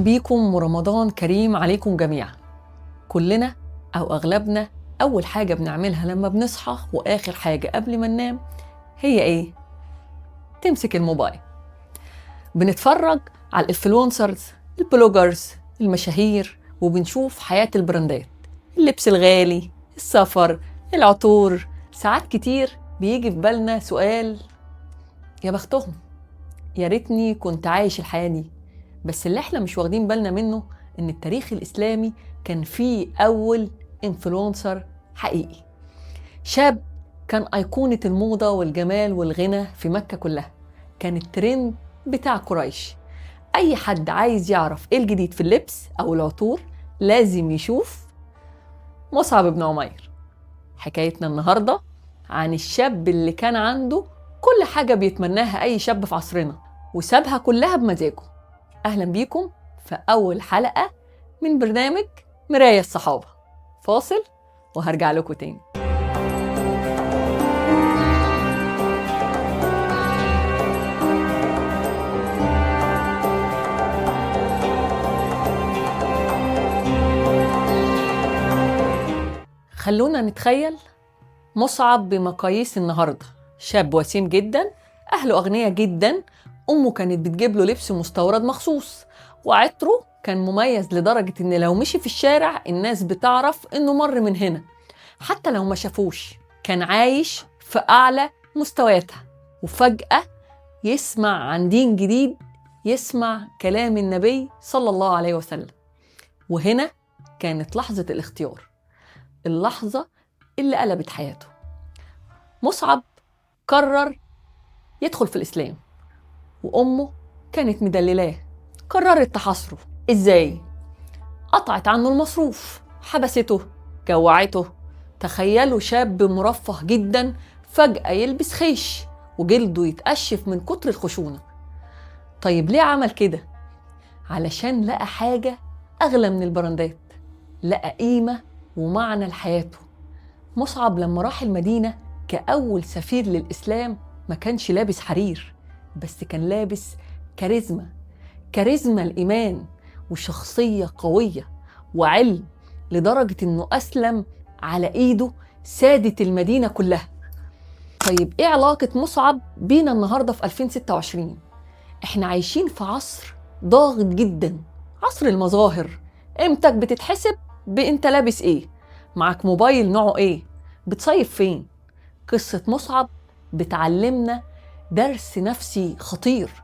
بيكم ورمضان كريم عليكم جميعا. كلنا أو أغلبنا أول حاجة بنعملها لما بنصحى وآخر حاجة قبل ما ننام هي إيه؟ تمسك الموبايل. بنتفرج على الانفلونسرز، البلوجرز، المشاهير، وبنشوف حياة البراندات، اللبس الغالي، السفر، العطور. ساعات كتير بيجي في بالنا سؤال: يا بختهم، يا ريتني كنت عايش الحياة دي. بس اللي احنا مش واخدين بالنا منه ان التاريخ الاسلامي كان فيه اول انفلونسر حقيقي، شاب كان ايقونة الموضة والجمال والغنى في مكة كلها، كان الترند بتاع قريش. اي حد عايز يعرف ايه الجديد في اللبس او العطور لازم يشوف مصعب بن عمير. حكايتنا النهاردة عن الشاب اللي كان عنده كل حاجة بيتمناها اي شاب في عصرنا وسابها كلها بمزاجه. أهلا بيكم في أول حلقة من برنامج مراية الصحابة. فاصل وهرجع لكم تاني. خلونا نتخيل مصعب بمقاييس النهاردة، شاب وسيم جدا، أهله أغنياء جدا، أمه كانت بتجيب له لبس مستورد مخصوص، وعطره كان مميز لدرجة إن لو مشي في الشارع الناس بتعرف إنه مر من هنا حتى لو ما شافوش. كان عايش في أعلى مستوياتها، وفجأة يسمع عن دين جديد، يسمع كلام النبي صلى الله عليه وسلم. وهنا كانت لحظة الاختيار، اللحظة اللي قلبت حياته. مصعب قرر يدخل في الإسلام، وأمه كانت مدللاه. قررت تحاصره. إزاي؟ قطعت عنه المصروف، حبسته، جوعته. تخيلوا شاب مرفه جدا فجأة يلبس خيش وجلده يتقشف من كتر الخشونة. طيب ليه عمل كده؟ علشان لقى حاجة أغلى من البراندات، لقى قيمة ومعنى لحياته. مصعب لما راح المدينة كأول سفير للإسلام ما كانش لابس حرير، بس كان لابس كاريزما الإيمان وشخصية قوية وعلم، لدرجة إنه أسلم على إيده سادة المدينة كلها. طيب إيه علاقة مصعب بينا النهاردة في 2026؟ إحنا عايشين في عصر ضاغط جدا، عصر المظاهر. قيمتك بتتحسب بإنت لابس إيه، معك موبايل نوعه إيه، بتصيف فين. قصة مصعب بتعلمنا درس نفسي خطير.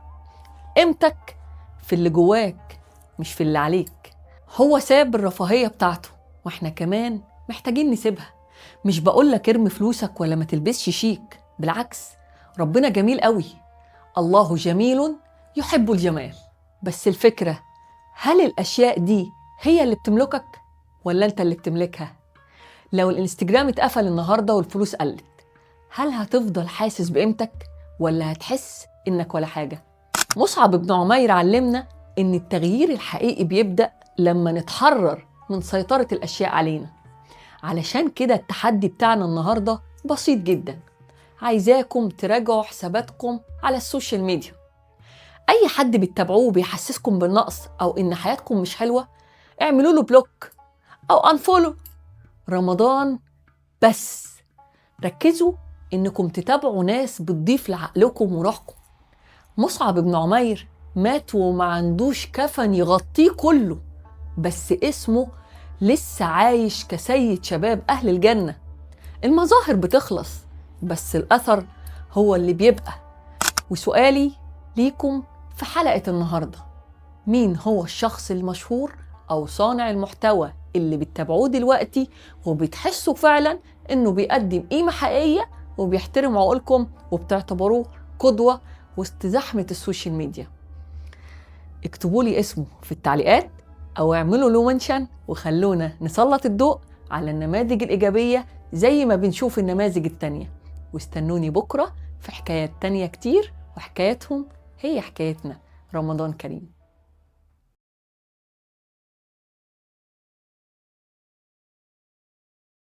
قيمتك في اللي جواك مش في اللي عليك. هو ساب الرفاهية بتاعته، واحنا كمان محتاجين نسيبها. مش بقولك ارمي فلوسك ولا ما تلبسش شيك، بالعكس، ربنا جميل قوي، الله جميل يحب الجمال. بس الفكرة، هل الأشياء دي هي اللي بتملكك ولا انت اللي بتملكها؟ لو الانستجرام اتقفل النهاردة والفلوس قلت، هل هتفضل حاسس بقيمتك ولا هتحس انك ولا حاجة؟ مصعب بن عمير علمنا ان التغيير الحقيقي بيبدأ لما نتحرر من سيطرة الأشياء علينا. علشان كده التحدي بتاعنا النهاردة بسيط جدا. عايزاكم تراجعوا حساباتكم على السوشيال ميديا. أي حد بتتابعوه بيحسسكم بالنقص أو إن حياتكم مش حلوة، اعملوا له بلوك أو أنفولو. رمضان بس ركزوا إنكم تتابعوا ناس بتضيف لعقلكم وروحكم. مصعب بن عمير مات وما عندوش كفن يغطيه كله، بس اسمه لسه عايش كسيد شباب أهل الجنة. المظاهر بتخلص بس الأثر هو اللي بيبقى. وسؤالي ليكم في حلقة النهاردة: مين هو الشخص المشهور أو صانع المحتوى اللي بتتابعوه دلوقتي وبتحسوا فعلا إنه بيقدم قيمة حقيقية وبيحترم عقولكم وبتعتبروه قدوة وسط زحمة السوشيال ميديا؟ اكتبوا لي اسمه في التعليقات أو اعملوا له منشن، وخلونا نسلط الضوء على النماذج الإيجابية زي ما بنشوف النماذج التانية. واستنوني بكرة في حكايات تانية كتير، وحكاياتهم هي حكايتنا. رمضان كريم.